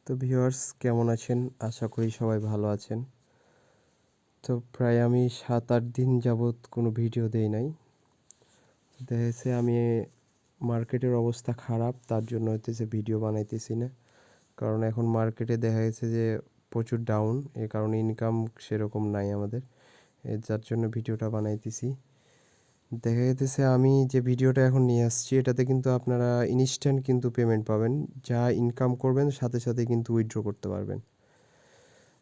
তো ভিউয়ার্স কেমন আছেন? আশা করি সবাই ভালো আছেন। তো প্রায় আমি ৭-৮ দিন যাবৎ কোনো ভিডিও দেই নাই। দেখা গেছে আমি মার্কেটের অবস্থা খারাপ, তার জন্য হইতেছে ভিডিও বানাইতেছি না। কারণ এখন মার্কেটে দেখা গেছে যে প্রচুর ডাউন, এ কারণে ইনকাম সেরকম নাই আমাদের। যার জন্য ভিডিওটা বানাইতেছি। দেখা যাইতেছে আমি যে ভিডিওটা এখন নিয়ে আসছি এটাতে কিন্তু আপনারা ইনস্ট্যান্ট কিন্তু পেমেন্ট পাবেন। যা ইনকাম করবেন সাথে সাথে কিন্তু উইথড্র করতে পারবেন।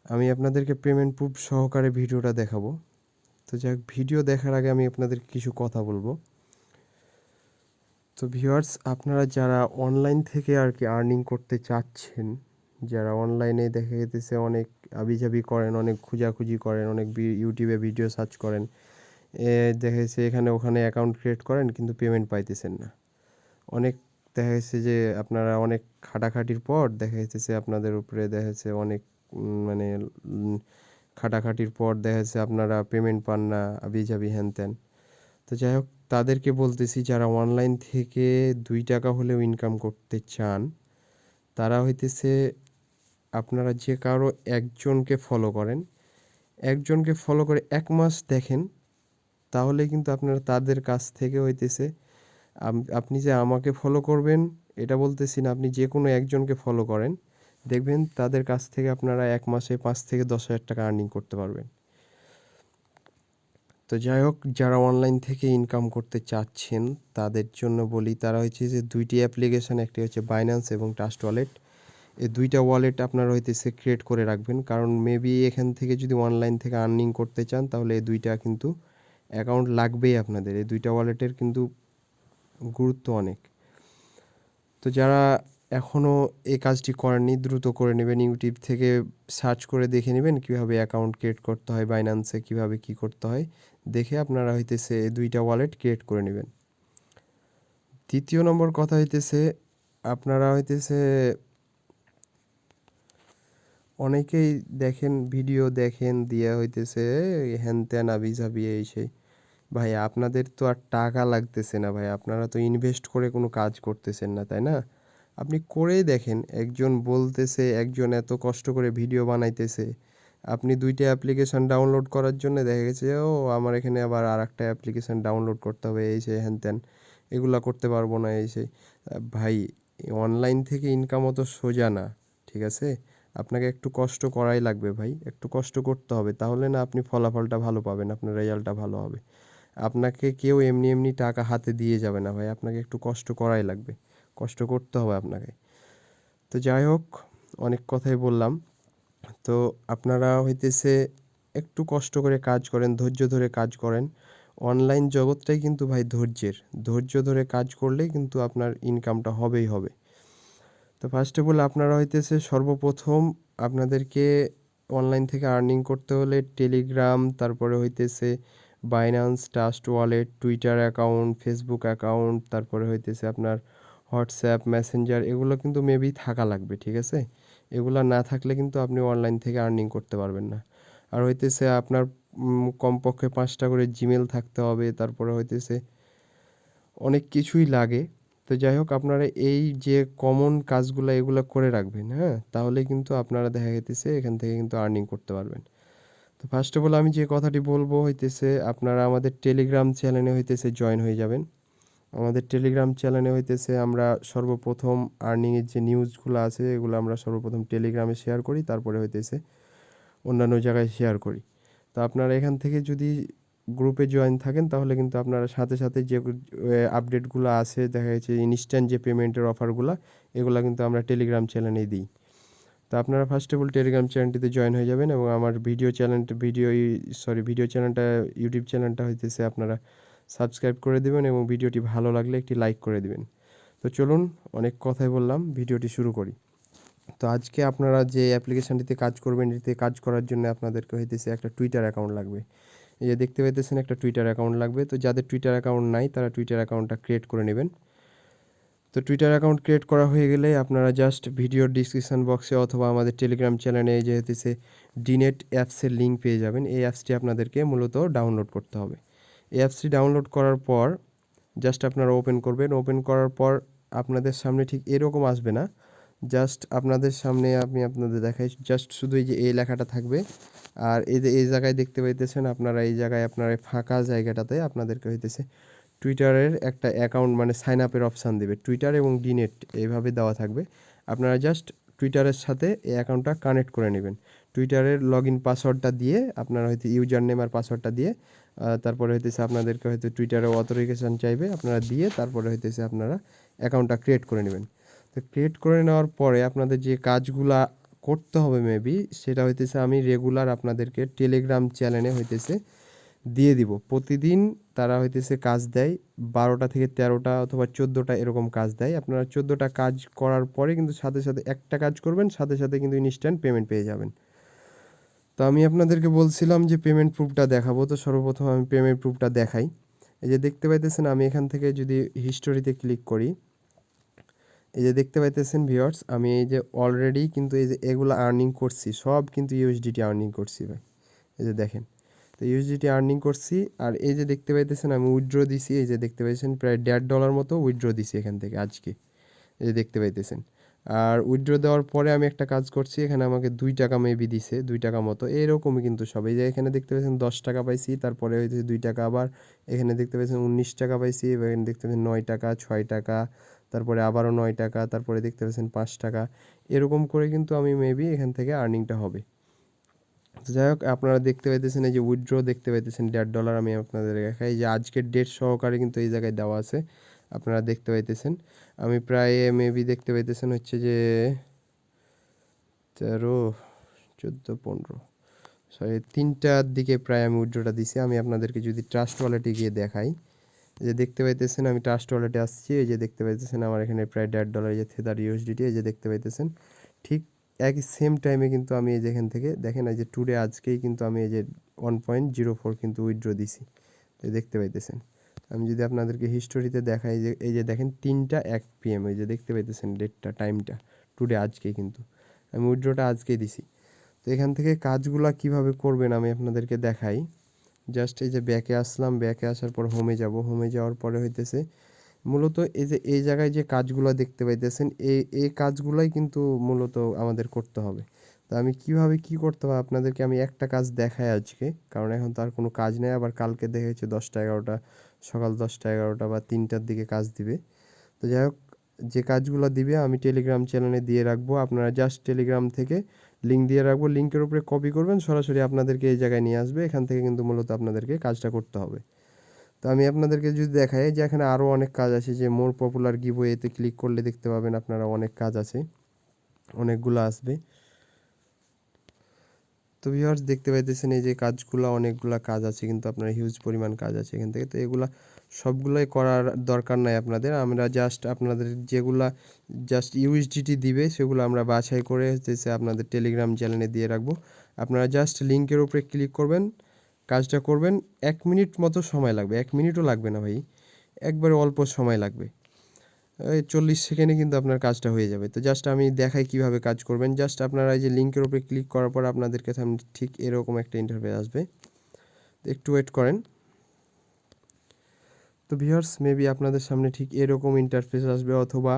আমি আপনাদেরকে পেমেন্ট প্রুফ সহকারে ভিডিওটা দেখাবো। তো যাক, ভিডিও দেখার আগে আমি আপনাদেরকে কিছু কথা বলবো। তো ভিউয়ার্স, আপনারা যারা অনলাইন থেকে আর কি আর্নিং করতে চাচ্ছেন, যারা অনলাইনে দেখা যেতেছে অনেক আবিজাবি করেন, অনেক খোঁজাখুঁজি করেন, অনেক ইউটিউবে ভিডিও সার্চ করেন, দেখা যাচ্ছে এখানে ওখানে অ্যাকাউন্ট ক্রিয়েট করেন কিন্তু পেমেন্ট পাইতেছেন না। অনেক দেখা যাচ্ছে যে আপনারা অনেক খাটাখাটির পর দেখা যাচ্ছে আপনাদের উপরে দেখা যাচ্ছে অনেক মানে খাটাখাটির পর দেখা যাচ্ছে আপনারা পেমেন্ট পান না, আবিজাবি হ্যান ত্যান। তো যাই হোক, তাদেরকে বলতেছি যারা অনলাইন থেকে ২ টাকা হলেও ইনকাম করতে চান, তারা হইতেছে আপনারা যে কারো একজনকে ফলো করেন, একজনকে ফলো করে ১ মাস দেখেন, তাহলে কিন্তু আপনারা তাদের কাছ থেকে হইতেছে আপনি যে আমাকে ফলো করবেন এটা বলতেছি না, আপনি যে কোনো একজনকে ফলো করেন, দেখবেন তাদের কাছ থেকে আপনারা ১ মাসে ৫ থেকে ১০,০০০ টাকা আর্নিং করতে পারবেন। তো যাই হোক, যারা অনলাইন থেকে ইনকাম করতে চাচ্ছেন তাদের জন্য বলি, তারা হচ্ছে যে ২টি অ্যাপ্লিকেশন, একটি হচ্ছে বাইন্যান্স এবং ট্রাস্ট ওয়ালেট। এই ২টা ওয়ালেট আপনারা হইতেছে ক্রিয়েট করে রাখবেন, কারণ মেবি এখান থেকে যদি অনলাইন থেকে আর্নিং করতে চান তাহলে এই ২টা কিন্তু অ্যাকাউন্ট লাগবেই আপনাদের। এই ২টা ওয়ালেটের কিন্তু গুরুত্ব অনেক। তো যারা এখনও এই কাজটি করেননি দ্রুত করে নেবেন। ইউটিউব থেকে সার্চ করে দেখে নেবেন কীভাবে অ্যাকাউন্ট ক্রিয়েট করতে হয়, বাইন্যান্সে কীভাবে কী করতে হয় দেখে আপনারা হইতেছে এই ২টা ওয়ালেট ক্রিয়েট করে নেবেন। দ্বিতীয় নম্বর কথা হইতেছে, আপনারা হইতেছে অনেকেই দেখেন ভিডিও দেখেন দিয়া হইতেছে হ্যান ত্যান আবিজাবি এই সেই। ভাই আপনাদের তো আর টাকা লাগতেছে না ভাই, আপনারা তো ইনভেস্ট করে কোনো কাজ করতেছেন না, তাই না? আপনি করেই দেখেন, একজন বলতেছে, একজন এত কষ্ট করে ভিডিও বানাইতেছে, আপনি ২টা অ্যাপ্লিকেশন ডাউনলোড করার জন্য দেখা গেছে ও আমার এখানে আবার আরেকটা অ্যাপ্লিকেশন ডাউনলোড করতে হবে, এই সেই হ্যান ত্যান, এগুলা করতে পারবো না এই সেই। ভাই, অনলাইন থেকে ইনকাম অত সোজা না, ঠিক আছে? আপনাকে একটু কষ্ট করাই লাগবে ভাই, একটু কষ্ট করতে হবে, তাহলে না আপনি ফলাফলটা ভালো পাবেন, আপনার রেজাল্টটা ভালো হবে। আপনাকে কেউ এমনি এমনি টাকা হাতে দিয়ে যাবে না ভাই, আপনাকে একটু কষ্ট করাই লাগবে, কষ্ট করতে হবে আপনাকে। তো যাই হোক, অনেক কথাই বললাম। তো আপনারা হইতেছে একটু কষ্ট করে কাজ করেন, ধৈর্য ধরে কাজ করেন। অনলাইন জগৎটাই কিন্তু ভাই ধৈর্যের, ধৈর্য ধরে কাজ করলেই কিন্তু আপনার ইনকামটা হবেই হবে। তো ফার্স্ট অফ অল আপনারা হইতেছে সর্বপ্রথম আপনাদেরকে অনলাইন থেকে আর্নিং করতে হলে টেলিগ্রাম, তারপরে হইতেছে Binance, trust wallet, Twitter account, Facebook account, তারপরে হইতেছে আপনার হোয়াটসঅ্যাপ, মেসেঞ্জার, এগুলো কিন্তু মেবি থাকা লাগবে, ঠিক আছে? এগুলো না থাকলে কিন্তু আপনি অনলাইন থেকে আর্নিং করতে পারবেন না। আর হইতেছে আপনার কমপক্ষে 5টা করে জিমেল থাকতে হবে, তারপরে হইতেছে অনেক কিছুই লাগে। তো যাই হোক, আপনারা এই যে কমন কাজগুলো এগুলো করে রাখবেন, হ্যাঁ? তাহলে কিন্তু আপনারা দেখা যাইতেছে এখান থেকে কিন্তু আর্নিং করতে পারবেন। তো ফার্স্ট অফ অল আমি যে কথাটি বলবো হইতেছে, আপনারা আমাদের টেলিগ্রাম চ্যানেলে হইতেছে জয়েন হয়ে যাবেন। আমাদের টেলিগ্রাম চ্যানেলে হইতেছে আমরা সর্বপ্রথম আর্নিংয়ের যে নিউজগুলো আছে এগুলো আমরা সর্বপ্রথম টেলিগ্রামে শেয়ার করি, তারপরে হইতেছে অন্যান্য জায়গায় শেয়ার করি। তো আপনারা এখান থেকে যদি গ্রুপে জয়েন থাকেন তাহলে কিন্তু আপনারা সাথে সাথে যে আপডেটগুলো আছে, দেখা যাচ্ছে ইনস্ট্যান্ট যে পেমেন্টের অফারগুলো, এগুলো কিন্তু আমরা টেলিগ্রাম চ্যানেলেই দিই। তো আপনারা ফার্স্ট অফ অল টেলিগ্রাম চ্যানেলটিতে জয়েন হয়ে যাবেন এবং আমার ভিডিও চ্যানেলটা, ইউটিউব চ্যানেলটা হইতেছে আপনারা সাবস্ক্রাইব করে দেবেন এবং ভিডিওটি ভালো লাগলে একটি লাইক করে দিবেন। তো চলুন, অনেক কথাই বললাম, ভিডিওটি শুরু করি। তো আজকে আপনারা যে অ্যাপ্লিকেশনটিতে কাজ করবেন, এটিতে কাজ করার জন্য আপনাদেরকে হইতেছে একটা টুইটার অ্যাকাউন্ট লাগবে। এই যে দেখতে পাইতেছেন একটা টুইটার অ্যাকাউন্ট লাগবে। তো যাদের টুইটার অ্যাকাউন্ট নাই তারা টুইটার অ্যাকাউন্টটা ক্রিয়েট করে নেবেন। তো টুইটার অ্যাকাউন্ট ক্রিয়েট করা হয়ে গেলে আপনারা জাস্ট ভিডিওর ডিসক্রিপশন বক্সে অথবা আমাদের টেলিগ্রাম চ্যানেলে যে হইতেছে ডিনেট অ্যাপসের লিঙ্ক পেয়ে যাবেন। এই অ্যাপসটি আপনাদেরকে মূলত ডাউনলোড করতে হবে। এই অ্যাপসটি ডাউনলোড করার পর জাস্ট আপনারা ওপেন করবেন। ওপেন করার পর আপনাদের সামনে ঠিক এরকম আসবে না, জাস্ট আপনাদের সামনে আমি আপনাদের দেখাই, জাস্ট শুধু এই যে এই লেখাটা থাকবে। আর এই যে এই জায়গায় দেখতে পাইতেছেন আপনারা, এই জায়গায় আপনার এই ফাঁকা জায়গাটাতে আপনাদেরকে হইতেছে টুইটারের একটা অ্যাকাউন্ট মানে সাইন আপের অপশান দিবে, টুইটার এবং ডিনেট এইভাবে দেওয়া থাকবে। আপনারা জাস্ট টুইটারের সাথে এই অ্যাকাউন্টটা কানেক্ট করে নেবেন। টুইটারের লগ ইন পাসওয়ার্ডটা দিয়ে আপনারা হয়তো ইউজার নেম আর পাসওয়ার্ডটা দিয়ে তারপরে হইতেছে আপনাদেরকে হয়তো টুইটারে অথরাইজেশন চাইবে, আপনারা দিয়ে তারপরে হইতেছে আপনারা অ্যাকাউন্টটা ক্রিয়েট করে নেবেন। তো ক্রিয়েট করে নেওয়ার পরে আপনাদের যে কাজগুলা করতে হবে মেবি সেটা হইতেছে আমি রেগুলার আপনাদেরকে টেলিগ্রাম চ্যানেলে হইতেছে দিয়ে দিব। প্রতিদিন তারা হইতেছে কাজ দেয় 12টা থেকে 13টা অথবা 14টা এরকম কাজ দেয়। আপনারা 14টা কাজ করার পরে কিন্তু সাথে সাথে একটা কাজ করবেন, সাথে সাথে কিন্তু ইনস্ট্যান্ট পেমেন্ট পেয়ে যাবেন। তো আমি আপনাদেরকে বলছিলাম যে পেমেন্ট প্রুফটা দেখাবো, তো সর্বপ্রথম আমি পেমেন্ট প্রুফটা দেখাই। এই যে দেখতে পাইতেছেন আমি এখান থেকে যদি হিস্টোরিতে ক্লিক করি, এই যে দেখতে পাইতেছেন ভিউয়ার্স, আমি এই যে অলরেডি কিন্তু এই যে এগুলো আর্নিং করছি, সব কিন্তু ইউএসডিটি আর্নিং করছি ভাই। এই যে দেখেন, তো ইউএসডিটি আর্নিং করছি। আর এই যে দেখতে পাইতেছেন আমি উইথড্র দিছি, এই যে দেখতে পাইতেছেন প্রায় $1.5 মতো উইথড্র দিছি এখান থেকে আজকে, এই যে দেখতে পাইতেছেন। আর উইথড্র দেওয়ার পরে আমি একটা কাজ করছি, এখানে আমাকে $2 মেবি দিছে, $2 মতো এরকমই কিন্তু সব। এই যে এখানে দেখতে পাচ্ছেন $10 পাইছি, তারপরে হয়েছে $2, আবার এখানে দেখতে পাচ্ছেন $19 পাইছি, এবার এখানে দেখতে পাচ্ছেন $9, $6, তারপরে আবারও $9, তারপরে দেখতে পাচ্ছেন $5, এরকম করে কিন্তু আমি মেবি এখান থেকে আর্নিংটা হবে। তো যাই হোক, আপনারা দেখতে পাইতেছেন এই যে উইথড্র দেখতে পাইতেছেন $1.5, আমি আপনাদের দেখাই যে আজকের ডেট সহকারে কিন্তু এই জায়গায় দেওয়া আছে, আপনারা দেখতে পাইতেছেন। আমি প্রায় মেবি দেখতে পাইতেছেন হচ্ছে যে 13, 14, 15, সরি 3টার দিকে প্রায় আমি উইথড্রটা দিছি। আমি আপনাদেরকে যদি ট্রাস্ট ওয়ালেটে গিয়ে দেখাই, এই যে দেখতে পাইতেছেন আমি ট্রাস্ট ওয়ালেটে আসছি, এই যে দেখতে পাইতেছেন আমার এখানে প্রায় $1.5, এই যে থেদার ইউএসডিটি, এই যে দেখতে পাইতেছেন। ঠিক একই সেম টাইমে কিন্তু আমি এই যে এখান থেকে দেখেন, এই যে টুডে আজকেই কিন্তু আমি এই যে 1.04 কিন্তু উইথড্র দিছি, এই দেখতে পাইতেছেন। আমি যদি আপনাদেরকে হিস্টোরিতে দেখাই, যে এই যে দেখেন 3টা 1 PM, এই যে দেখতে পাইতেছেন ডেটটা, টাইমটা টুডে আজকেই কিন্তু আমি উইথড্রটা আজকেই দিছি। তো এখান থেকে কাজগুলা কিভাবে করবেন আমি আপনাদেরকে দেখাই। জাস্ট এই যে ব্যাকে আসলাম, ব্যাকে আসার পর হোমে যাব, হোমে যাওয়ার পরে হইতেছে মূলত এই যে এই জায়গায় যে কাজগুলো দেখতে পাইতেছেন, এই কাজগুলাই কিন্তু মূলত আমাদের করতে হবে। তো আমি কিভাবে কি করতে হবে আপনাদেরকে আমি একটা কাজ দেখাই আজকে, কারণ এখন তো আর কোনো কাজ নেই। আবার কালকে দেখেছি 10টা 11টা, সকাল 10টা 11টা বা 3টার দিকে কাজ দিবে। তো যাই হোক, যে কাজগুলো দিবে আমি টেলিগ্রাম চ্যানেলে দিয়ে রাখবো, আপনারা জাস্ট টেলিগ্রাম থেকে লিঙ্ক দিয়ে রাখবো, লিঙ্কের উপরে কপি করবেন, সরাসরি আপনাদেরকে এই জায়গায় নিয়ে আসবে। এখান থেকে কিন্তু মূলত আপনাদেরকে কাজটা করতে হবে। তো আমি আপনাদেরকে যদি দেখাই যে এখানে আরও অনেক কাজ আছে, যে মোর পপুলার গিভওয়েতে ক্লিক করলে দেখতে পাবেন আপনারা অনেক কাজ আছে, অনেকগুলো আসবে। তো ভিউয়ার্স দেখতে পাইতেছেন এই যে কাজগুলো, অনেকগুলা কাজ আছে কিন্তু আপনার হিউজ পরিমাণ কাজ আছে এখান থেকে। তো এগুলা সবগুলাই করার দরকার নাই আপনাদের, আমরা জাস্ট আপনাদের যেগুলা জাস্ট ইউএসডিটি দিবে সেগুলো আমরা বাছাই করে হচ্ছে আপনাদের টেলিগ্রাম চ্যানেলে দিয়ে রাখবো। আপনারা জাস্ট লিঙ্কের উপরে ক্লিক করবেন, কাজটা করবেন। 1 মিনিট মতো সময় লাগবে, 1 মিনিটও লাগবে না ভাই, একবারে অল্প সময় লাগবে, এই 40 সেকেন্ডে কিন্তু আপনার কাজটা হয়ে যাবে। তো জাস্ট আমি দেখাই কিভাবে কাজ করবেন। জাস্ট আপনারা এই যে লিঙ্কের উপরে ক্লিক করার পর আপনাদেরকে সামনে ঠিক এরকম একটা ইন্টারফেস আসবে, তো একটু ওয়েট করেন। তো ভিউয়ার্স মেবি আপনাদের সামনে ঠিক এরকম ইন্টারফেস আসবে, অথবা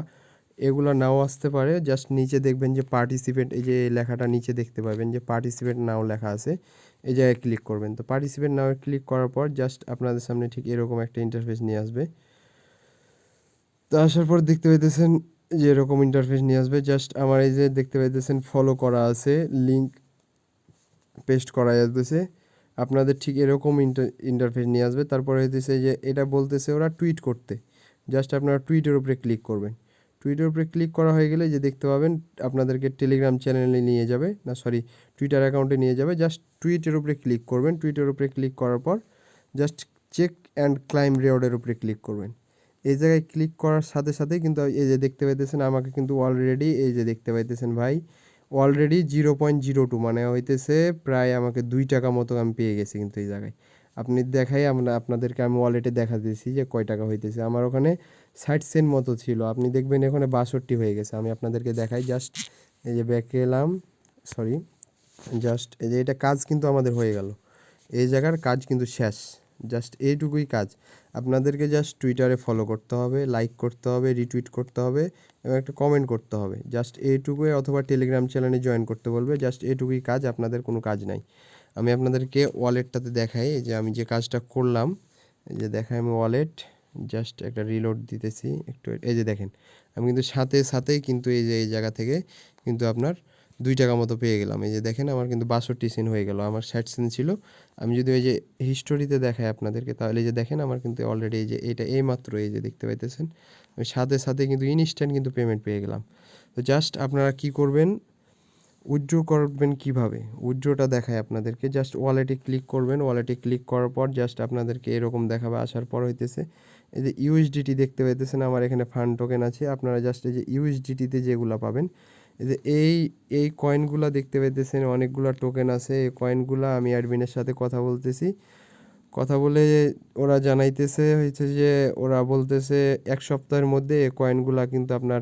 এগুলো নাও আসতে পারে। জাস্ট নিচে দেখবেন যে পার্টিসিপেট, এই যে লেখাটা নিচে দেখতে পাবেন যে পার্টিসিপেট নাও লেখা আছে, এই জায়গায় ক্লিক করবেন। তো পার্টিসিপেট নাও ক্লিক করার পর জাস্ট আপনাদের সামনে ঠিক এরকম একটা ইন্টারফেস নিয়ে আসবে। তো আসার পর দেখতে পাইতেছেন যে এরকম ইন্টারফেস নিয়ে আসবে। জাস্ট আমার এই যে দেখতে পাইতেছেন ফলো করা আছে, লিঙ্ক পেস্ট করা যাচ্ছে, আপনাদের ঠিক এরকম ইন্টারফেস নিয়ে আসবে। তারপরে হইতেছে যে এটা বলতেছে ওরা টুইট করতে, জাস্ট আপনারা টুইটের উপরে ক্লিক করবেন। টুইটের উপরে ক্লিক করা হয়ে গেলে যে দেখতে পাবেন আপনাদেরকে টেলিগ্রাম চ্যানেলে নিয়ে যাবে, না সরি টুইটার অ্যাকাউন্টে নিয়ে যাবে। জাস্ট টুইটের উপরে ক্লিক করবেন, টুইটের উপরে ক্লিক করার পর জাস্ট চেক অ্যান্ড ক্লাইম রিওয়ার্ডের উপরে ক্লিক করবেন। এই জায়গায় ক্লিক করার সাথে সাথেই কিন্তু এই যে দেখতে পাইতেছেন আমাকে কিন্তু অলরেডি এই যে দেখতে পাইতেছেন ভাই অলরেডি 0.02 মানে হইতেছে প্রায় আমাকে $2 মতো আমি পেয়ে গেছি কিন্তু এই জায়গায়। আপনি দেখাই, আমরা আপনাদেরকে আমি ওয়ালেটে দেখা দিয়েছি যে কয় টাকা হইতেছে। আমার ওখানে 60 সেন্ট মতো ছিল, আপনি দেখবেন এখানে 62 হয়ে গেছে। আমি আপনাদেরকে দেখাই, জাস্ট এই যে ব্যাকে এলাম, সরি জাস্ট এই যে এটা কাজ কিন্তু আমাদের হয়ে গেল, এই জায়গার কাজ কিন্তু শেষ। জাস্ট এইটুকুই কাজ, আপনাদেরকে জাস্ট টুইটারে ফলো করতে হবে, লাইক করতে হবে, রিটুইট করতে হবে এবং একটা কমেন্ট করতে হবে, জাস্ট এইটুকুই, অথবা টেলিগ্রাম চ্যানেলে জয়েন করতে বলবে, জাস্ট এইটুকুই কাজ, আপনাদের কোনো কাজ নাই। আমি আপনাদেরকে ওয়ালেটটাতে দেখাই, এই যে আমি যে কাজটা করলাম, এই যে দেখাই আমি ওয়ালেট, জাস্ট একটা রিলোড দিতেছি একটু, এই যে দেখেন আমি কিন্তু সাথে সাথেই কিন্তু এই যে এই জায়গা থেকে কিন্তু আপনার 2 টাকা মতো পেয়ে গেলাম। এই যে দেখেন আমার কিন্তু 62 সেন্ট হয়ে গেল, আমার 60 সেন্ট ছিল। আমি যদি ওই যে হিস্টোরিতে দেখাই আপনাদেরকে, তাহলে এই যে দেখেন আমার কিন্তু অলরেডি এই যে এটা এইমাত্র এই যে দেখতে পাইতেছেন, আমি সাথে সাথে কিন্তু ইনস্ট্যান্ট কিন্তু পেমেন্ট পেয়ে গেলাম। তো জাস্ট আপনারা কি করবেন, উইথড্র করবেন কিভাবে, উইথড্রটা দেখায় আপনাদেরকে। জাস্ট ওয়ালেটে ক্লিক করবেন, ওয়ালেটে ক্লিক করার পর জাস্ট আপনাদেরকে এরকম দেখাবে। আসার পর হইতেছে এই যে ইউএসডিটি দেখতে পাইতেছেন, আমার এখানে ফান্ড টোকেন আছে। আপনারা জাস্ট এই যে ইউএসডিটিতে যেগুলো পাবেন, এই যে এই কয়েনগুলো দেখতে পাইতেছেন, অনেকগুলো টোকেন আছে। এই কয়েনগুলো আমি অ্যাডমিনের সাথে কথা বলতেছি, কথা বলে ওরা জানাইতেছে হয়েছে যে ওরা বলতেছে 1 সপ্তাহের মধ্যে এই কয়েনগুলো কিন্তু আপনার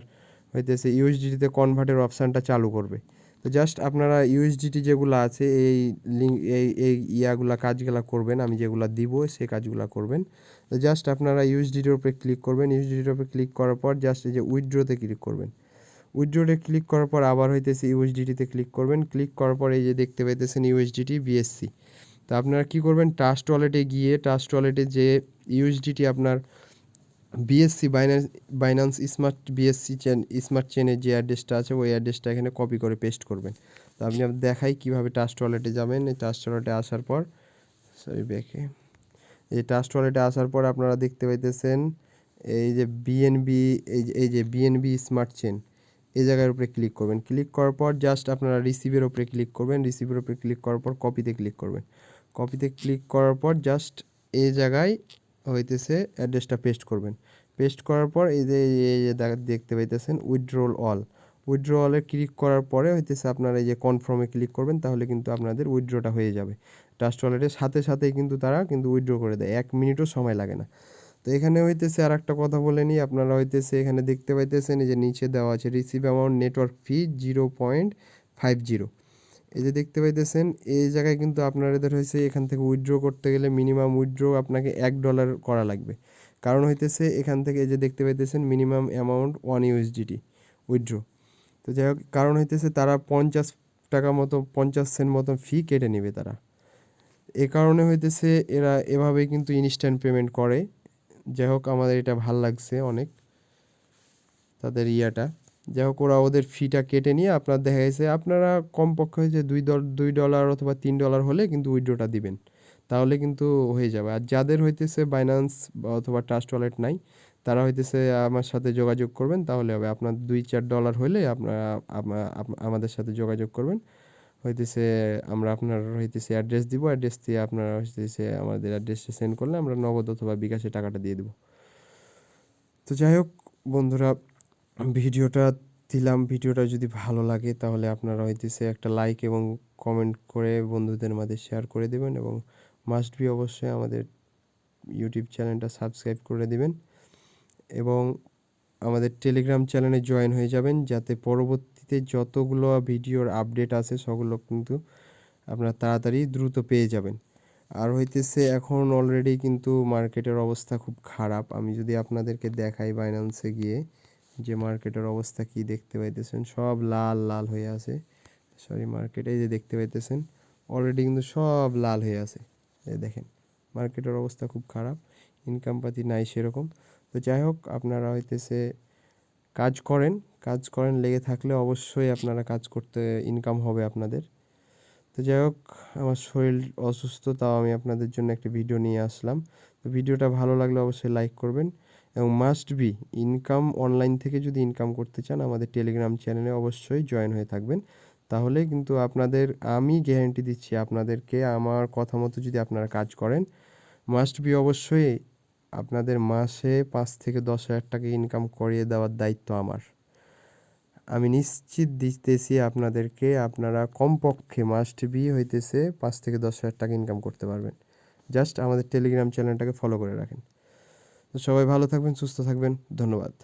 হইতেছে ইউএসডিটিতে কনভার্টের অপশানটা চালু করবে। তো জাস্ট আপনারা ইউএসডিটি যেগুলো আছে এই লিঙ্ক এই ইয়াগুলা কাজগুলা করবেন, আমি যেগুলো দিব সেই কাজগুলো করবেন। তো জাস্ট আপনারা ইউএসডিটির উপরে ক্লিক করবেন, ইউএসডিটির উপরে ক্লিক করার পর জাস্ট এই যে উইথড্রোতে ক্লিক করবেন। উইথড্রোতে ক্লিক করার পর আবার হইতেছে ইউএসডিটিতে ক্লিক করবেন, ক্লিক করার পর এই যে দেখতে পাইতেছেন ইউএসডিটি বিএসসি। তো আপনারা কী করবেন, ট্রাস্ট ওয়ালেটে গিয়ে ট্রাস্ট ওয়ালেটে যে ইউএসডিটি আপনার BSc Binance smart BSc smart চেনের যে অ্যাড্রেসটা আছে ওই অ্যাড্রেসটা এখানে কপি করে পেস্ট করবেন। তো আপনি দেখাই কীভাবে ট্রাস্ট ওয়ালেটে যাবেন। এই ট্রাস্ট ওয়ালেটে আসার পর ব্যাকে এই ট্রাস্ট ওয়ালেটে আসার পর আপনারা দেখতে পাইতেছেন এই যে বিএনবি, এই যে বিএনবি স্মার্ট চেন, এই জায়গার উপরে ক্লিক করবেন। ক্লিক করার পর জাস্ট আপনারা রিসিভের উপরে ক্লিক করবেন, রিসিভের উপরে ক্লিক করার পর কপিতে ক্লিক করবেন। কপিতে ক্লিক করার পর জাস্ট এই জায়গায় হইতেছে অ্যাড্রেসটা পেস্ট করবেন। পেস্ট করার পর এই যে দেখতে পাইতেছেন উইথড্রল অল, উইথড্রলে ক্লিক করার পরে হইতেছে আপনারা এই যে কনফার্মে ক্লিক করবেন, তাহলে কিন্তু আপনাদের উইথড্রটা হয়ে যাবে। ট্রাস্ট ওয়ালেটের সাথে সাথেই কিন্তু তারা কিন্তু উইথড্র করে দেয়, 1 মিনিটও সময় লাগে না। তো এখানে হইতেছে আর একটা কথা বলে নিই, আপনারা হইতেছে এখানে দেখতে পাইতেছেন এই যে নিচে দেওয়া আছে রিসিভ অ্যামাউন্ট নেটওয়ার্ক ফি 0.50। এই যে দেখতে পাইতেছেন এই জায়গায় কিন্তু আপনাদের হয়েছে এখান থেকে উইথড্র করতে গেলে মিনিমাম উইথড্র আপনাকে $1 করা লাগবে। কারণ হইতেছে এখান থেকে এই যে দেখতে পাইতেছেন মিনিমাম অ্যামাউন্ট 1 ইউএসডিটি উইথড্র। তো যাই হোক, কারণ হইতেছে তারা 50 টাকা মতো 50 সেন্ট মতো ফি কেটে নেবে তারা। এ কারণে হইতেছে এরা এভাবেই কিন্তু ইনস্ট্যান্ট পেমেন্ট করে। যাই হোক, আমাদের এটা ভাল লাগছে অনেক তাদের ইয়াটা। যাই হোক, ওরা ওদের ফিটা কেটে নিয়ে আপনার দেখা গেছে আপনারা কমপক্ষে হয়েছে $2 অথবা $3 হলে কিন্তু উইথড্রটা দিবেন, তাহলে কিন্তু হয়ে যাবে। আর যাদের হইতেছে বাইন্যান্স অথবা ট্রাস্ট ওয়ালেট নাই, তারা হইতেছে আমার সাথে যোগাযোগ করবেন, তাহলে হবে। আপনার $2-4 হলে আপনারা আমাদের সাথে যোগাযোগ করবেন। হইতেছে আমরা আপনার হইতেছে অ্যাড্রেস দিব, অ্যাড্রেস দিয়ে আপনারা হইতেছে আমাদের অ্যাড্রেসে সেন্ড করলে আমরা নগদ অথবা বিকাশে টাকাটা দিয়ে দেবো। তো যাই হোক বন্ধুরা, ভিডিওটা দিলাম, ভিডিওটা যদি ভালো লাগে তাহলে আপনারা হইতেছে একটা লাইক এবং কমেন্ট করে বন্ধুদের মাঝে শেয়ার করে দেবেন, এবং মাস্ট বি অবশ্যই আমাদের ইউটিউব চ্যানেলটা সাবস্ক্রাইব করে দেবেন, এবং আমাদের টেলিগ্রাম চ্যানেলে জয়েন হয়ে যাবেন, যাতে পরবর্তীতে যতগুলো ভিডিওর আপডেট আছে সবগুলো কিন্তু আপনারা তাড়াতাড়ি দ্রুত পেয়ে যাবেন। আর হইতেছে এখন অলরেডি কিন্তু মার্কেটের অবস্থা খুব খারাপ। আমি যদি আপনাদেরকে দেখাই বাইন্যান্সে গিয়ে যে মার্কেটের অবস্থা কি দেখতে পাইতেছেন, সব লাল লাল হয়ে আছে। মার্কেটে যে দেখতে পাইতেছেন অলরেডি কিন্তু সব লাল হয়ে আছে। এই দেখেন মার্কেটের অবস্থা খুব খারাপ, ইনকাম পাতি নাই সেরকম। তো যাই হোক, আপনারা হইতেছে কাজ করেন লেগে থাকলে অবশ্যই আপনারা কাজ করতে ইনকাম হবে আপনাদের। তো যাই হোক, আমার শরীর অসুস্থ, তাও আমি আপনাদের জন্য একটা ভিডিও নিয়ে আসলাম। তো ভিডিওটা ভালো লাগলে অবশ্যই লাইক করবেন, এবং মাস্ট বি অনলাইন থেকে যদি ইনকাম করতে চান আমাদের টেলিগ্রাম চ্যানেলে অবশ্যই জয়েন হয়ে থাকবেন। তাহলে কিন্তু আমি গ্যারান্টি দিচ্ছি আপনাদেরকে, আমার কথা মতো যদি আপনারা কাজ করেন, মাস্ট বি অবশ্যই আপনাদের মাসে 5 থেকে 10 হাজার টাকা ইনকাম করিয়ে দেওয়ার দায়িত্ব আমার। আমি নিশ্চিত দিতেছি আপনাদেরকে, আপনারা কমপক্ষে মাস্ট বি হইতেছে 5 থেকে 10 হাজার টাকা ইনকাম করতে পারবেন। জাস্ট আমাদের টেলিগ্রাম চ্যানেলটাকে ফলো করে রাখেন। তো সবাই ভালো থাকবেন, সুস্থ থাকবেন, ধন্যবাদ।